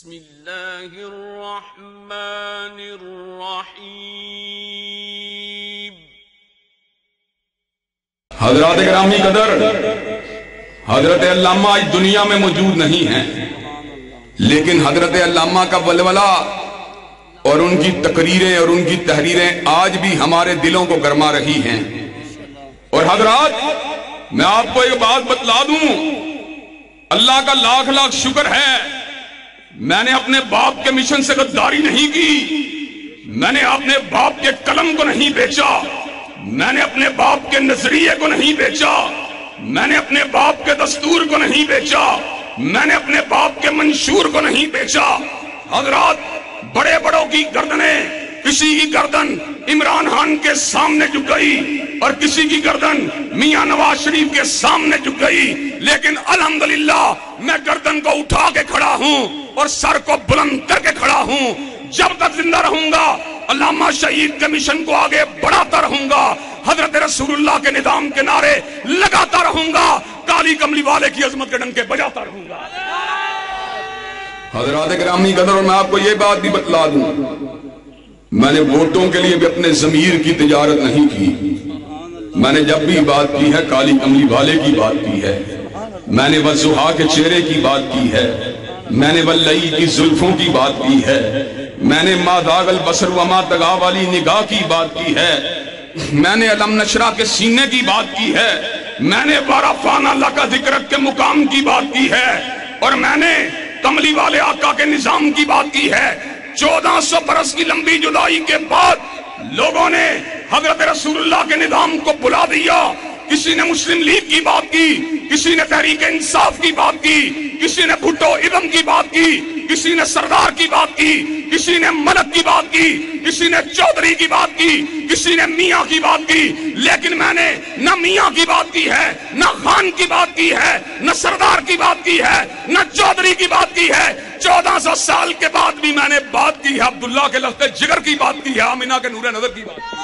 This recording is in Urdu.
بسم اللہ الرحمن الرحیم۔ حضرات گرامی قدر، حضرت علامہ آج دنیا میں موجود نہیں ہیں، لیکن حضرت علامہ کا ولولہ اور ان کی تقریریں اور ان کی تحریریں آج بھی ہمارے دلوں کو گرما رہی ہیں۔ اور حضرات، میں آپ کو ایک بات بتلا دوں، اللہ کا لاکھ لاکھ شکر ہے، میں نے اپنے باپ کے مشن سے غداری نہیں کی، میں نے اپنے باپ کے قلم کو نہیں بیچا، میں نے اپنے باپ کے نظریے کو نہیں بیچا، میں نے اپنے باپ کے دستور کو نہیں بیچا، میں نے اپنے باپ کے منشور کو نہیں بیچا۔ حضرات، بڑے بڑوں کی گردنیں، کسی کی گردن عمران خان کے سامنے جھک گئی اور کسی کی گردن میاں نواز شریف کے سامنے جھک گئی، لیکن الحمدللہ میں گردن کو اٹھا کے کھڑا ہوں اور سر کو بلند کر کے کھڑا ہوں۔ جب تک زندہ رہوں گا علامہ شہید کے مشن کو آگے بڑھاتا رہوں گا، حضرت رسول اللہ کے نظام کے نعرے لگاتا رہوں گا، کالی کملی والے کی عظمت کے ڈنکے بجاتا رہوں گا۔ حضرات گرامی قدر، اور میں آپ کو یہ بات بھی بتلا دوں، میں نے ووٹوں کے لیے بھی اپنے ضمیر کی تجارت نہیں کی، میں نے جب بھی بات کی ہے کالی کملی والے کی بات کی ہے، میں نے والضحیٰ کے چہرے کی بات کی ہے، میں نے واللیل کی زلفوں کی بات کی ہے، میں نے ما ذاغ البصر وما طغیٰ والی نگاہ کی بات کی ہے، میں نے علم نشرہ کے سینے کی بات کی ہے، میں نے وارفعنا لک ذکرک کے مقام کی بات کی ہے، اور میں نے کملی والے آقا کے نظام کی بات کی ہے۔ 1400 برس کی لمبی جدائی کے بعد لوگوں نے حضرت رسول اللہ کے نظام کو بلا دیا، کسی نے مسلم لیگ کی بات کی، کسی نے تحریک انصاف کی بات کی، کسی نے بھٹو ابن کی بات کی، کسی نے سردار کی بات کی، کسی نے ملک کی بات کی، کسی نے چودھری کی بات کی، کسی نے میاں کی بات کی، لیکن میں نے نہ میاں کی بات کی ہے، نہ خان کی بات کی ہے، نہ سردار کی بات کی ہے، نہ چودھری کی بات کی ہے۔ 1400 سال کے بعد بھی میں نے بات کی ہے عبداللہ کے لفظ جگر کی بات کی ہے، آمینہ کے نور نظر کی بات کی ہے۔